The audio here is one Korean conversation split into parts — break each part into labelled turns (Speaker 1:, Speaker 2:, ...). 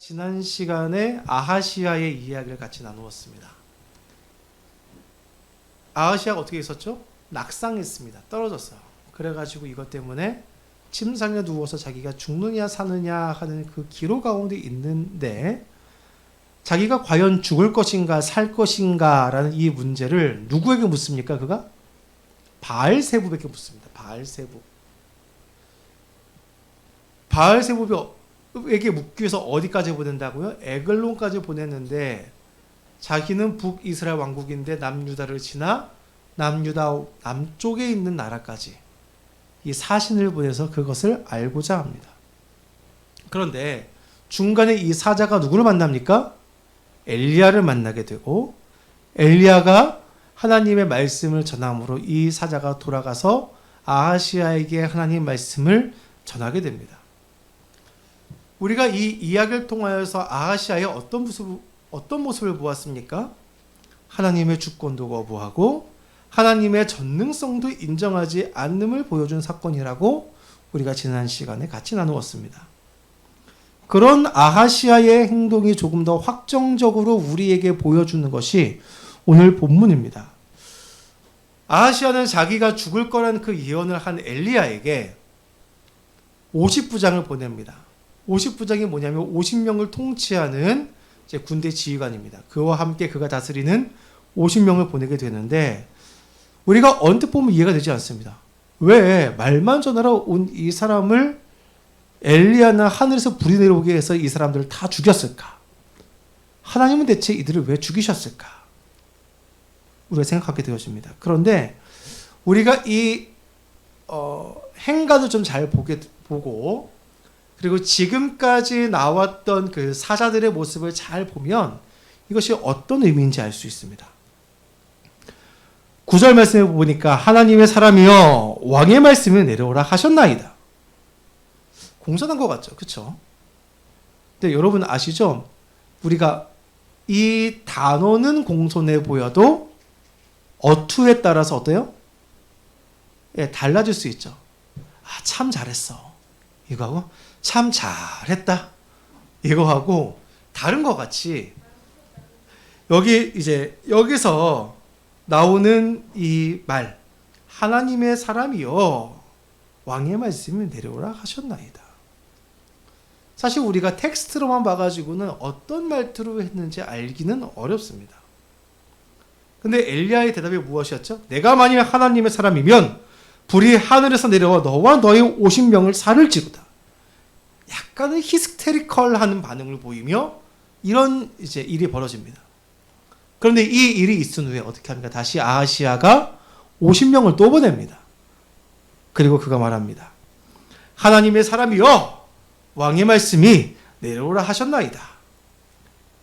Speaker 1: 지난 시간에 아하시아의 이야기를 같이 나누었습니다. 아하시아가 어떻게 있었죠? 낙상했습니다. 떨어졌어요. 그래가지고 이것 때문에 침상에 누워서 자기가 죽느냐 사느냐 하는 그 기로 가운데 있는데, 자기가 과연 죽을 것인가 살 것인가 라는 이 문제를 누구에게 묻습니까? 그가 바알세붑에게 묻습니다. 바알세붑에게 묻기 위해서 어디까지 보낸다고요? 에글론까지 보냈는데, 자기는 북이스라엘 왕국인데 남유다를 지나 남유다 남쪽에 있는 나라까지 이 사신을 보내서 그것을 알고자 합니다. 그런데 중간에 이 사자가 누구를 만납니까? 엘리야를 만나게 되고, 엘리야가 하나님의 말씀을 전함으로 이 사자가 돌아가서 아하시아에게 하나님의 말씀을 전하게 됩니다. 우리가 이 이야기를 통하여서 아하시아의 어떤 모습을 보았습니까? 하나님의 주권도 거부하고 하나님의 전능성도 인정하지 않음을 보여준 사건이라고 우리가 지난 시간에 같이 나누었습니다. 그런 아하시아의 행동이 조금 더 확정적으로 우리에게 보여주는 것이 오늘 본문입니다. 아하시아는 자기가 죽을 거라는 그 예언을 한 엘리야에게 50부장을 보냅니다. 50부장이 뭐냐면 50명을 통치하는 이제 군대 지휘관입니다. 그와 함께 그가 다스리는 50명을 보내게 되는데, 우리가 언뜻 보면 이해가 되지 않습니다. 왜 말만 전하러 온 이 사람을 엘리야나 하늘에서 불이 내려오게 해서 이 사람들을 다 죽였을까? 하나님은 대체 이들을 왜 죽이셨을까? 우리가 생각하게 되어집니다. 그런데 우리가 이 행간을 좀 잘 보고, 그리고 지금까지 나왔던 그 사자들의 모습을 잘 보면 이것이 어떤 의미인지 알 수 있습니다. 9절 말씀에 보니까 하나님의 사람이여 왕의 말씀을 내려오라 하셨나이다. 공손한 것 같죠? 그렇죠? 근데 여러분 아시죠? 우리가 이 단어는 공손해 보여도 어투에 따라서 어때요? 예, 달라질 수 있죠. 참 잘했어. 이거하고 참 잘했다. 이거하고 다른 것 같이, 여기서 나오는 이 말, 하나님의 사람이여 왕의 말씀을 내려오라 하셨나이다. 사실 우리가 텍스트로만 봐가지고는 어떤 말투로 했는지 알기는 어렵습니다. 근데 엘리야의 대답이 무엇이었죠? 내가 만일 하나님의 사람이면 불이 하늘에서 내려와 너와 너의 50명을 살을지로다. 약간은 히스테리컬하는 반응을 보이며 이런 이제 일이 벌어집니다. 그런데 이 일이 있은 후에 어떻게 합니까? 다시 아하시아가 50명을 또 보냅니다. 그리고 그가 말합니다. 하나님의 사람이여 왕의 말씀이 내려오라 하셨나이다.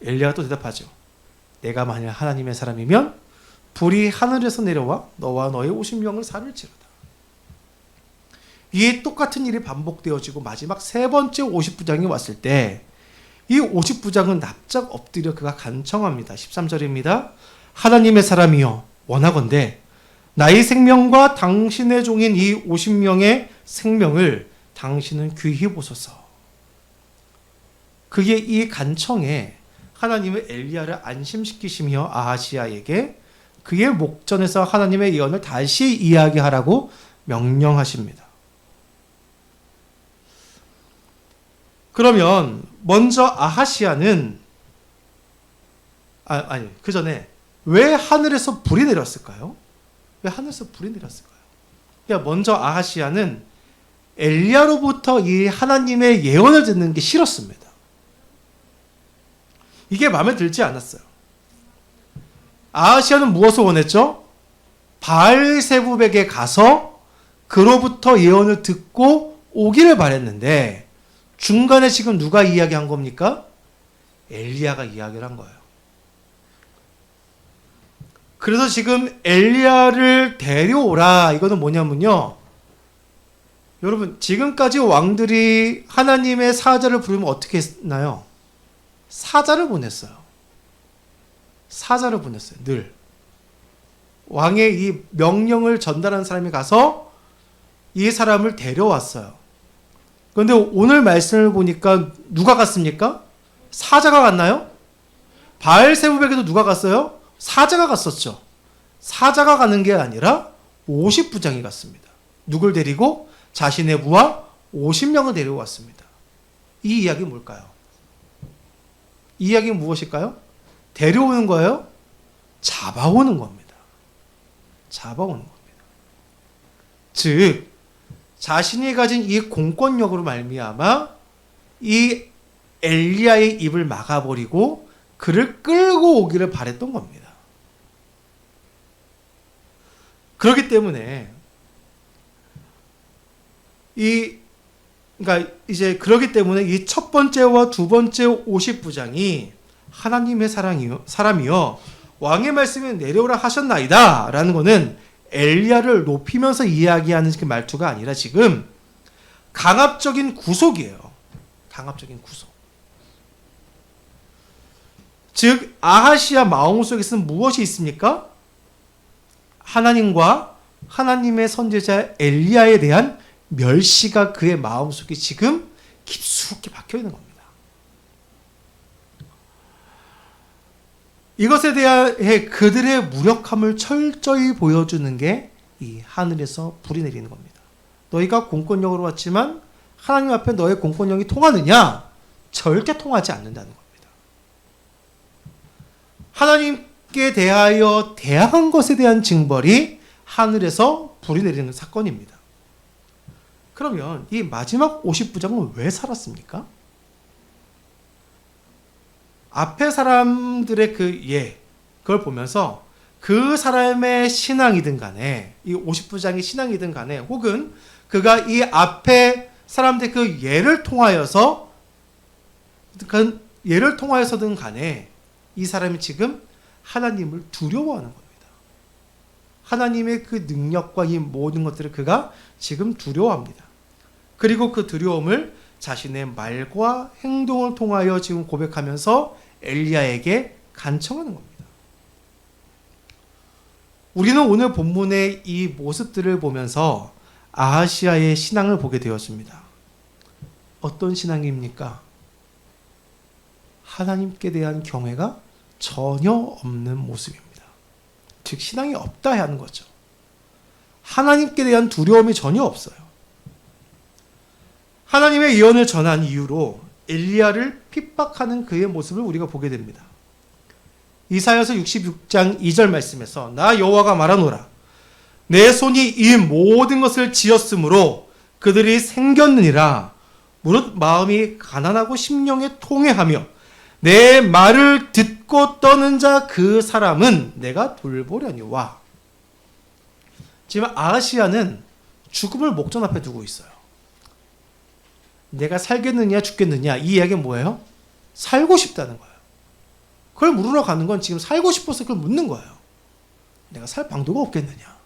Speaker 1: 엘리야가 또 대답하죠. 내가 만일 하나님의 사람이면 불이 하늘에서 내려와 너와 너의 50명을 살을지로다. 이 똑같은 일이 반복되어지고 마지막 세 번째 50부장이 왔을 때 이 50부장은 납작 엎드려 그가 간청합니다. 13절입니다. 하나님의 사람이여 원하건대 나의 생명과 당신의 종인 이 50명의 생명을 당신은 귀히 보소서. 그의 이 간청에 하나님의 엘리야를 안심시키시며 아하시아에게 그의 목전에서 하나님의 예언을 다시 이야기하라고 명령하십니다. 그러면 먼저 아하시아는 그 전에 왜 하늘에서 불이 내렸을까요? 왜 하늘에서 불이 내렸을까요? 그러니까 먼저 아하시아는 엘리야로부터 이 하나님의 예언을 듣는 게 싫었습니다. 이게 마음에 들지 않았어요. 아하시아는 무엇을 원했죠? 바알세붑에게 가서 그로부터 예언을 듣고 오기를 바랬는데, 중간에 지금 누가 이야기한 겁니까? 엘리야가 이야기를 한 거예요. 그래서 지금 엘리야를 데려오라, 이거는 뭐냐면요, 여러분 지금까지 왕들이 하나님의 사자를 부르면 어떻게 했나요? 사자를 보냈어요. 늘 왕의 이 명령을 전달하는 사람이 가서 이 사람을 데려왔어요. 그런데 오늘 말씀을 보니까 누가 갔습니까? 사자가 갔나요? 바알세불에게도 누가 갔어요? 사자가 갔었죠. 사자가 가는 게 아니라 50부장이 갔습니다. 누굴 데리고? 자신의 부하 50명을 데리고 왔습니다. 이 이야기는 뭘까요? 이 이야기는 무엇일까요? 데려오는 거예요? 잡아오는 겁니다. 잡아오는 겁니다. 즉 자신이 가진 이 공권력으로 말미암아 이 엘리야의 입을 막아버리고 그를 끌고 오기를 바랬던 겁니다. 그렇기 때문에 그렇기 때문에 이 첫 번째와 두 번째 50부장이 하나님의 사람이여 왕의 말씀에 내려오라 하셨나이다 라는 것은 엘리야를 높이면서 이야기하는 그 말투가 아니라 지금 강압적인 구속이에요. 강압적인 구속. 즉 아하시아 마음속에서는 무엇이 있습니까? 하나님과 하나님의 선지자 엘리야에 대한 멸시가 그의 마음속에 지금 깊숙이 박혀있는 겁니다. 이것에 대해 그들의 무력함을 철저히 보여주는 게 이 하늘에서 불이 내리는 겁니다. 너희가 공권력으로 왔지만 하나님 앞에 너의 공권력이 통하느냐? 절대 통하지 않는다는 겁니다. 하나님께 대하여 대항한 것에 대한 징벌이 하늘에서 불이 내리는 사건입니다. 그러면 이 마지막 50부장은 왜 살았습니까? 앞에 사람들의 그걸 보면서 그 사람의 신앙이든 간에 이 50부장의 신앙이든 간에 혹은 그가 이 앞에 사람들의 그 예를 통하여서든 간에 이 사람이 지금 하나님을 두려워하는 겁니다. 하나님의 그 능력과 이 모든 것들을 그가 지금 두려워합니다. 그리고 그 두려움을 자신의 말과 행동을 통하여 지금 고백하면서 엘리야에게 간청하는 겁니다. 우리는 오늘 본문의 이 모습들을 보면서 아하시아의 신앙을 보게 되었습니다. 어떤 신앙입니까? 하나님께 대한 경외가 전혀 없는 모습입니다. 즉 신앙이 없다 하는 거죠. 하나님께 대한 두려움이 전혀 없어요. 하나님의 예언을 전한 이유로 엘리야를 핍박하는 그의 모습을 우리가 보게 됩니다. 이사야서 66장 2절 말씀에서 나 여호와가 말하노라 내 손이 이 모든 것을 지었으므로 그들이 생겼느니라 무릇 마음이 가난하고 심령에 통회하며 내 말을 듣고 떠는 자 그 사람은 내가 돌보려니와. 지금 아하시아는 죽음을 목전 앞에 두고 있어요. 내가 살겠느냐 죽겠느냐 이 이야기는 뭐예요? 살고 싶다는 거예요. 그걸 물으러 가는 건 지금 살고 싶어서 그걸 묻는 거예요. 내가 살 방도가 없겠느냐.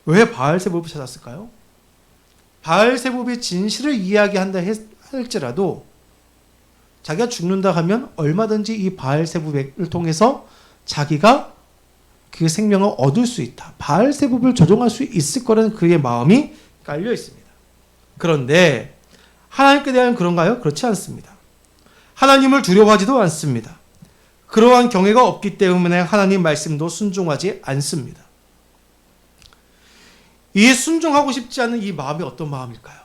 Speaker 1: 왜 바알세불을 찾았을까요? 바알세불이 진실을 이야기한다 할지라도 자기가 죽는다 하면 얼마든지 이 바알세불을 통해서 자기가 그 생명을 얻을 수 있다. 바알세불을 조종할 수 있을 거라는 그의 마음이 깔려 있습니다. 그런데 하나님께 대한 그런가요? 그렇지 않습니다. 하나님을 두려워하지도 않습니다. 그러한 경외가 없기 때문에 하나님 말씀도 순종하지 않습니다. 이 순종하고 싶지 않은 이 마음이 어떤 마음일까요?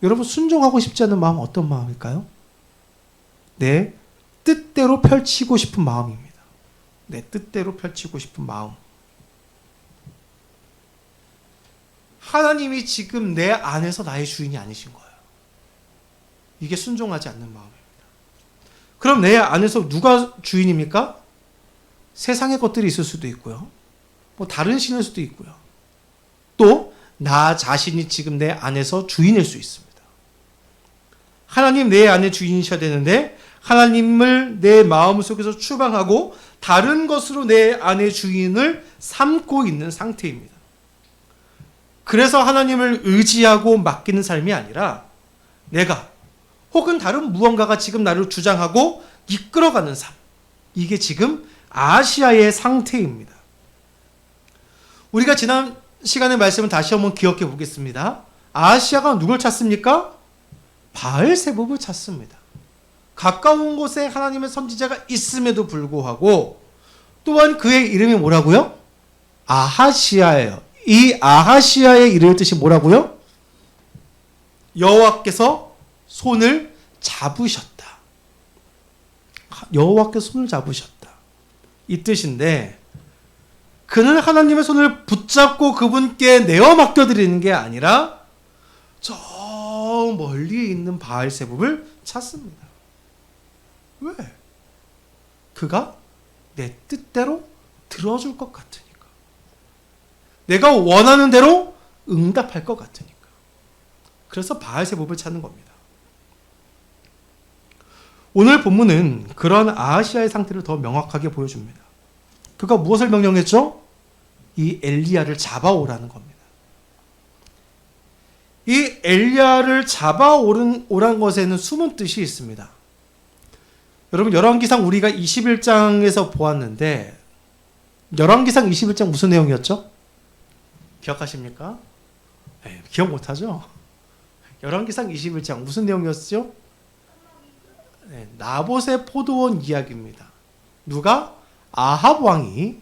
Speaker 1: 여러분 순종하고 싶지 않은 마음은 어떤 마음일까요? 내 뜻대로 펼치고 싶은 마음입니다. 내 뜻대로 펼치고 싶은 마음. 하나님이 지금 내 안에서 나의 주인이 아니신 거예요. 이게 순종하지 않는 마음입니다. 그럼 내 안에서 누가 주인입니까? 세상의 것들이 있을 수도 있고요. 뭐 다른 신일 수도 있고요. 또 나 자신이 지금 내 안에서 주인일 수 있습니다. 하나님 내 안에 주인이셔야 되는데 하나님을 내 마음속에서 추방하고 다른 것으로 내 안의 주인을 삼고 있는 상태입니다. 그래서 하나님을 의지하고 맡기는 삶이 아니라 내가 혹은 다른 무언가가 지금 나를 주장하고 이끌어가는 삶. 이게 지금 아시아의 상태입니다. 우리가 지난 시간의 말씀을 다시 한번 기억해 보겠습니다. 아하시야가 누굴 찾습니까? 바알세붑을 찾습니다. 가까운 곳에 하나님의 선지자가 있음에도 불구하고 또한 그의 이름이 뭐라고요? 아하시야예요. 이 아하시야의 이름의 뜻이 뭐라고요? 여호와께서 손을 잡으셨다. 여호와께서 손을 잡으셨다. 이 뜻인데 그는 하나님의 손을 붙잡고 그분께 내어 맡겨드리는 게 아니라 저 멀리 있는 바알세붑을 찾습니다. 왜? 그가 내 뜻대로 들어줄 것 같으니까. 내가 원하는 대로 응답할 것 같으니까. 그래서 바알세붑을 찾는 겁니다. 오늘 본문은 그런 아하시야의 상태를 더 명확하게 보여줍니다. 그가 무엇을 명령했죠? 이 엘리야를 잡아오라는 겁니다. 이 엘리야를 잡아오란 것에는 숨은 뜻이 있습니다. 여러분, 열왕기상 우리가 21장에서 보았는데 열왕기상 21장 무슨 내용이었죠? 기억하십니까? 네, 기억 못하죠? 열왕기상 21장 무슨 내용이었죠? 네, 나봇의 포도원 이야기입니다. 누가? 아합 왕이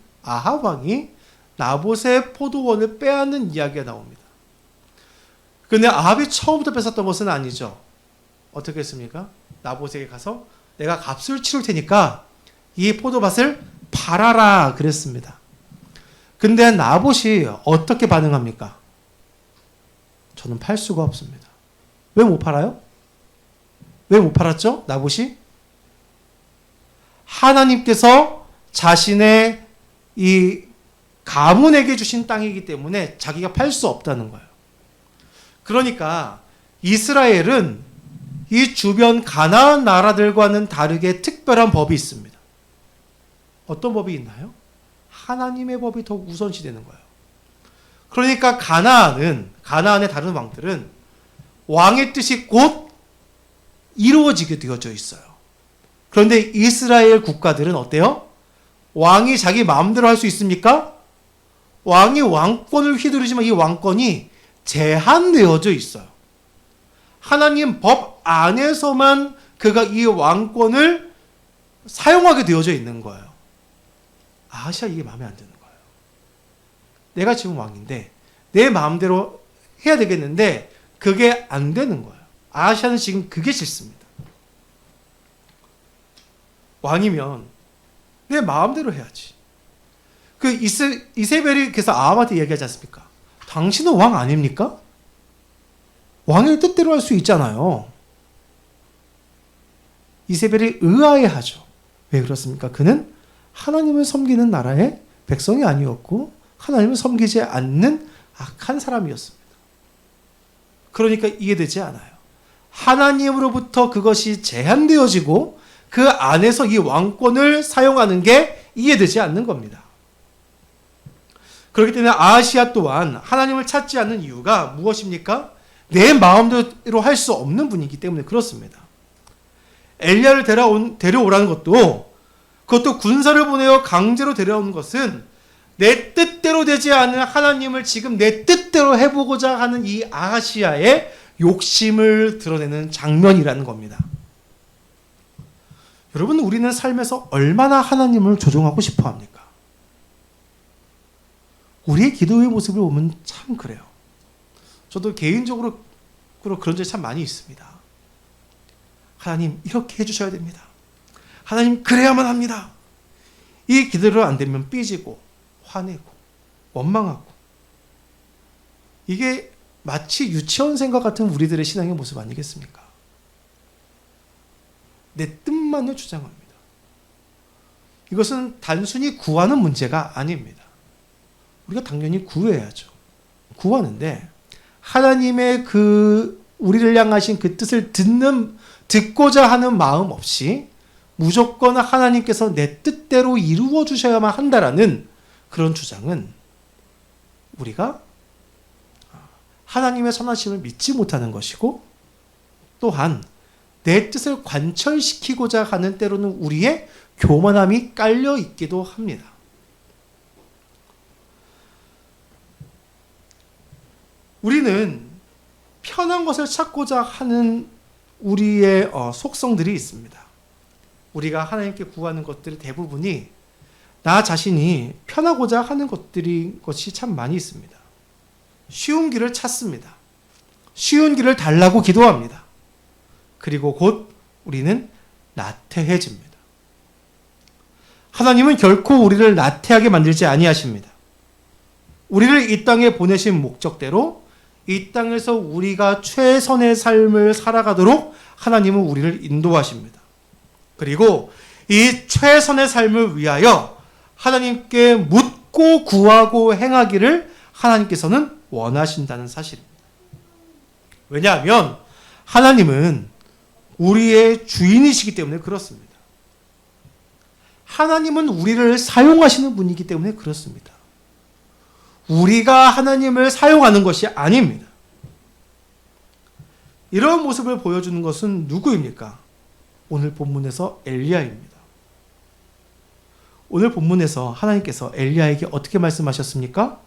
Speaker 1: 나봇의 포도원을 빼앗는 이야기가 나옵니다. 근데 아합이 처음부터 뺏었던 것은 아니죠. 어떻게 했습니까? 나봇에게 가서 내가 값을 치를 테니까 이 포도밭을 팔아라 그랬습니다. 근데 나봇이 어떻게 반응합니까? 저는 팔 수가 없습니다. 왜 못 팔아요? 왜 못 팔았죠? 나봇이? 하나님께서 자신의 이 가문에게 주신 땅이기 때문에 자기가 팔 수 없다는 거예요. 그러니까 이스라엘은 이 주변 가나안 나라들과는 다르게 특별한 법이 있습니다. 어떤 법이 있나요? 하나님의 법이 더 우선시되는 거예요. 그러니까 가나안의 다른 왕들은 왕의 뜻이 곧 이루어지게 되어져 있어요. 그런데 이스라엘 국가들은 어때요? 왕이 자기 마음대로 할 수 있습니까? 왕이 왕권을 휘두르지만 이 왕권이 제한되어져 있어요. 하나님 법 안에서만 그가 이 왕권을 사용하게 되어져 있는 거예요. 아하시야 이게 마음에 안 드는 거예요. 내가 지금 왕인데 내 마음대로 해야 되겠는데 그게 안 되는 거예요. 아하시야는 지금 그게 싫습니다. 왕이면 내 마음대로 해야지. 그 이세벨이 그래서 아합한테 얘기하지 않습니까? 당신은 왕 아닙니까? 왕의 뜻대로 할 수 있잖아요. 이세벨이 의아해하죠. 왜 그렇습니까? 그는 하나님을 섬기는 나라의 백성이 아니었고 하나님을 섬기지 않는 악한 사람이었습니다. 그러니까 이해되지 않아요. 하나님으로부터 그것이 제한되어지고 그 안에서 이 왕권을 사용하는 게 이해되지 않는 겁니다. 그렇기 때문에 아하시야 또한 하나님을 찾지 않는 이유가 무엇입니까? 내 마음대로 할 수 없는 분이기 때문에 그렇습니다. 엘리야를 데려오라는 그것도 군사를 보내어 강제로 데려오는 것은 내 뜻대로 되지 않은 하나님을 지금 내 뜻대로 해보고자 하는 이 아하시야의 욕심을 드러내는 장면이라는 겁니다. 여러분, 우리는 삶에서 얼마나 하나님을 조종하고 싶어 합니까? 우리의 기도의 모습을 보면 참 그래요. 저도 개인적으로 그런 적이 참 많이 있습니다. 하나님 이렇게 해주셔야 됩니다. 하나님 그래야만 합니다. 이 기도를 안 되면 삐지고 화내고 원망하고 이게 마치 유치원생과 같은 우리들의 신앙의 모습 아니겠습니까? 내 뜻만을 주장합니다. 이것은 단순히 구하는 문제가 아닙니다. 우리가 당연히 구해야죠. 구하는데 하나님의 우리를 향하신 그 뜻을 듣고자 하는 마음 없이 무조건 하나님께서 내 뜻대로 이루어 주셔야만 한다라는 그런 주장은 우리가 하나님의 선하심을 믿지 못하는 것이고 또한 내 뜻을 관철시키고자 하는 때로는 우리의 교만함이 깔려 있기도 합니다. 우리는 편한 것을 찾고자 하는 우리의 속성들이 있습니다. 우리가 하나님께 구하는 것들의 대부분이 나 자신이 편하고자 하는 것이 참 많이 있습니다. 쉬운 길을 찾습니다. 쉬운 길을 달라고 기도합니다. 그리고 곧 우리는 나태해집니다. 하나님은 결코 우리를 나태하게 만들지 아니하십니다. 우리를 이 땅에 보내신 목적대로 이 땅에서 우리가 최선의 삶을 살아가도록 하나님은 우리를 인도하십니다. 그리고 이 최선의 삶을 위하여 하나님께 묻고 구하고 행하기를 하나님께서는 원하신다는 사실입니다. 왜냐하면 하나님은 우리의 주인이시기 때문에 그렇습니다. 하나님은 우리를 사용하시는 분이기 때문에 그렇습니다. 우리가 하나님을 사용하는 것이 아닙니다. 이런 모습을 보여주는 것은 누구입니까? 오늘 본문에서 엘리야입니다. 오늘 본문에서 하나님께서 엘리야에게 어떻게 말씀하셨습니까?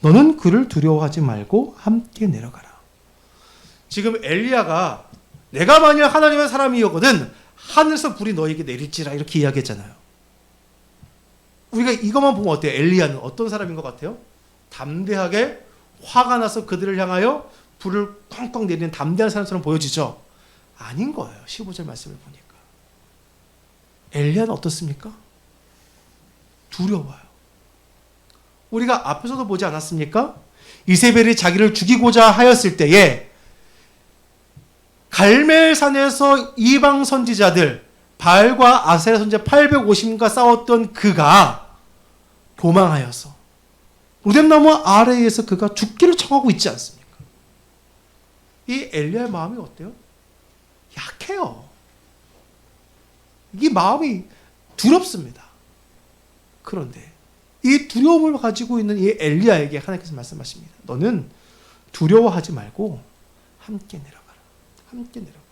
Speaker 1: 너는 그를 두려워하지 말고 함께 내려가라. 지금 엘리야가 내가 만일 하나님의 사람이었거든 하늘에서 불이 너에게 내릴지라 이렇게 이야기했잖아요. 우리가 이것만 보면 어때요? 엘리야는 어떤 사람인 것 같아요? 담대하게 화가 나서 그들을 향하여 불을 쾅쾅 내리는 담대한 사람처럼 보여지죠? 아닌 거예요. 15절 말씀을 보니까. 엘리야는 어떻습니까? 두려워요. 우리가 앞에서도 보지 않았습니까? 이세벨이 자기를 죽이고자 하였을 때에 갈멜산에서 이방 선지자들 바알과 아세라 선지자 850인과 싸웠던 그가 도망하여서 로뎀나무 아래에서 그가 죽기를 청하고 있지 않습니까? 이 엘리야의 마음이 어때요? 약해요. 이 마음이 두렵습니다. 그런데 이 두려움을 가지고 있는 이 엘리야에게 하나님께서 말씀하십니다. 너는 두려워하지 말고 함께 내려가라. 함께 내려가라.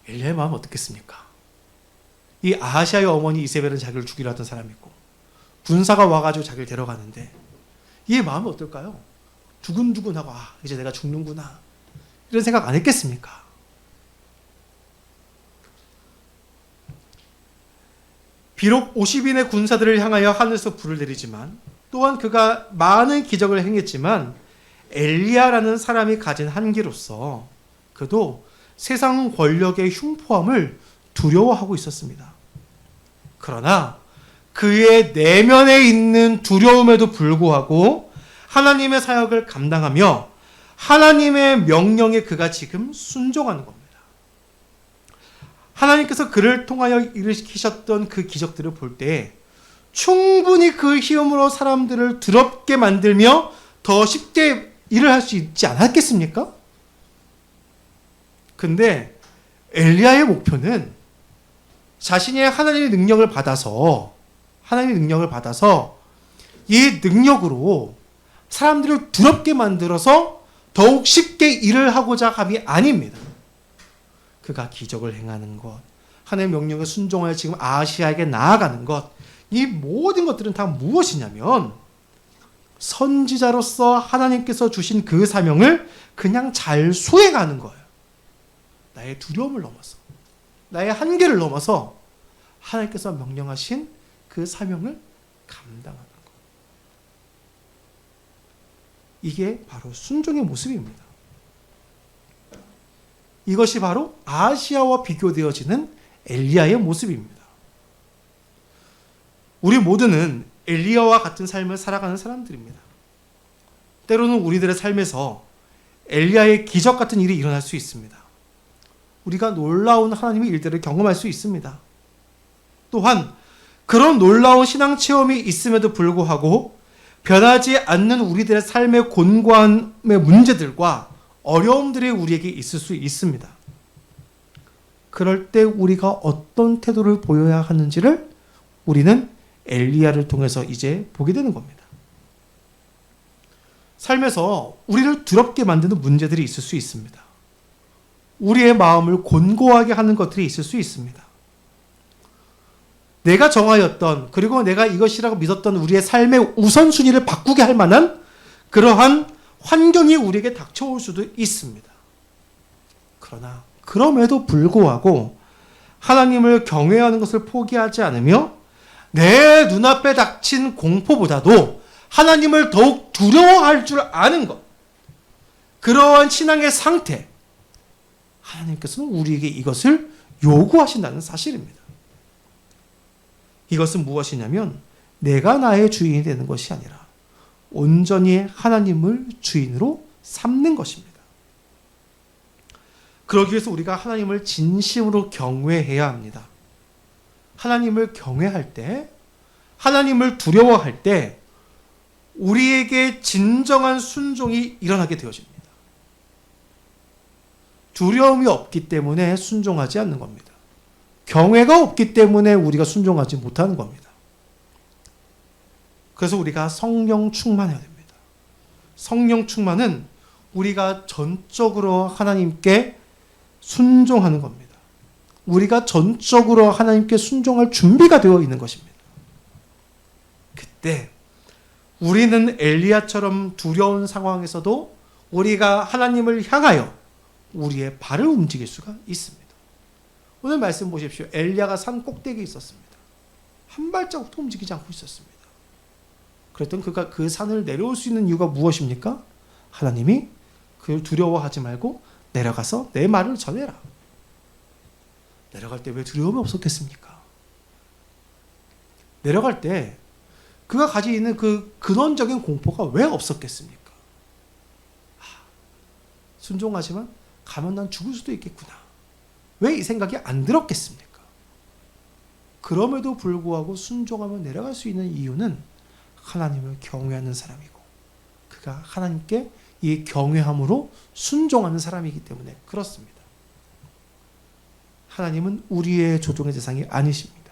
Speaker 1: 엘리야의 마음은 어떻겠습니까? 이 아하시아의 어머니 이세벨은 자기를 죽이려 하던 사람이고 군사가 와가지고 자기를 데려가는데 이 마음이 어떨까요? 두근두근하고 이제 내가 죽는구나 이런 생각 안 했겠습니까? 비록 50인의 군사들을 향하여 하늘에서 불을 내리지만 또한 그가 많은 기적을 행했지만 엘리야라는 사람이 가진 한계로서 그도 세상 권력의 흉포함을 두려워하고 있었습니다. 그러나 그의 내면에 있는 두려움에도 불구하고 하나님의 사역을 감당하며 하나님의 명령에 그가 지금 순종하는 겁니다. 하나님께서 그를 통하여 일으키셨던 그 기적들을 볼 때 충분히 그 힘으로 사람들을 두렵게 만들며 더 쉽게 일을 할 수 있지 않았겠습니까? 근데 엘리야의 목표는 자신의 하나님의 능력을 받아서 이 능력으로 사람들을 두렵게 만들어서 더욱 쉽게 일을 하고자 함이 아닙니다. 그가 기적을 행하는 것, 하나님의 명령에 순종하여 지금 아시아에게 나아가는 것, 이 모든 것들은 다 무엇이냐면 선지자로서 하나님께서 주신 그 사명을 그냥 잘 수행하는 거예요. 나의 두려움을 넘어서, 나의 한계를 넘어서 하나님께서 명령하신 그 사명을 감당하는 것. 이게 바로 순종의 모습입니다. 이것이 바로 아하시아와 비교되어지는 엘리야의 모습입니다. 우리 모두는 엘리야와 같은 삶을 살아가는 사람들입니다. 때로는 우리들의 삶에서 엘리야의 기적 같은 일이 일어날 수 있습니다. 우리가 놀라운 하나님의 일들을 경험할 수 있습니다. 또한 그런 놀라운 신앙 체험이 있음에도 불구하고 변하지 않는 우리들의 삶의 곤고함의 문제들과 어려움들이 우리에게 있을 수 있습니다. 그럴 때 우리가 어떤 태도를 보여야 하는지를 우리는 엘리야를 통해서 이제 보게 되는 겁니다. 삶에서 우리를 두렵게 만드는 문제들이 있을 수 있습니다. 우리의 마음을 곤고하게 하는 것들이 있을 수 있습니다. 내가 정하였던, 그리고 내가 이것이라고 믿었던 우리의 삶의 우선순위를 바꾸게 할 만한 그러한 환경이 우리에게 닥쳐올 수도 있습니다. 그러나 그럼에도 불구하고 하나님을 경외하는 것을 포기하지 않으며 내 눈앞에 닥친 공포보다도 하나님을 더욱 두려워할 줄 아는 것, 그러한 신앙의 상태, 하나님께서는 우리에게 이것을 요구하신다는 사실입니다. 이것은 무엇이냐면 내가 나의 주인이 되는 것이 아니라 온전히 하나님을 주인으로 삼는 것입니다. 그러기 위해서 우리가 하나님을 진심으로 경외해야 합니다. 하나님을 경외할 때, 하나님을 두려워할 때 우리에게 진정한 순종이 일어나게 되어집니다. 두려움이 없기 때문에 순종하지 않는 겁니다. 경외가 없기 때문에 우리가 순종하지 못하는 겁니다. 그래서 우리가 성령 충만해야 됩니다. 성령 충만은 우리가 전적으로 하나님께 순종하는 겁니다. 우리가 전적으로 하나님께 순종할 준비가 되어 있는 것입니다. 그때 우리는 엘리야처럼 두려운 상황에서도 우리가 하나님을 향하여 우리의 발을 움직일 수가 있습니다. 오늘 말씀 보십시오. 엘리야가 산 꼭대기에 있었습니다. 한 발자국도 움직이지 않고 있었습니다. 그랬더니 그가 그 산을 내려올 수 있는 이유가 무엇입니까? 하나님이 그를 두려워하지 말고 내려가서 내 말을 전해라. 내려갈 때 왜 두려움이 없었겠습니까? 내려갈 때 그가 가지고 있는 그 근원적인 공포가 왜 없었겠습니까? 순종하지만 가면 난 죽을 수도 있겠구나. 왜 이 생각이 안 들었겠습니까? 그럼에도 불구하고 순종하며 내려갈 수 있는 이유는 하나님을 경외하는 사람이고 그가 하나님께 이 경외함으로 순종하는 사람이기 때문에 그렇습니다. 하나님은 우리의 조종의 대상이 아니십니다.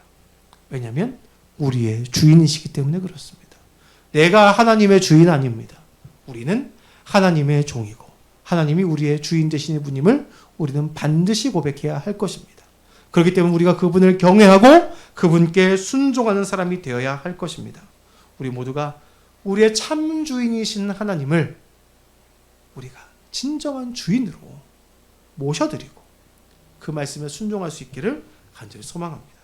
Speaker 1: 왜냐하면 우리의 주인이시기 때문에 그렇습니다. 내가 하나님의 주인 아닙니다. 우리는 하나님의 종이고 하나님이 우리의 주인 되시는 분임을 우리는 반드시 고백해야 할 것입니다. 그렇기 때문에 우리가 그분을 경외하고 그분께 순종하는 사람이 되어야 할 것입니다. 우리 모두가 우리의 참 주인이신 하나님을 우리가 진정한 주인으로 모셔드리고 그 말씀에 순종할 수 있기를 간절히 소망합니다.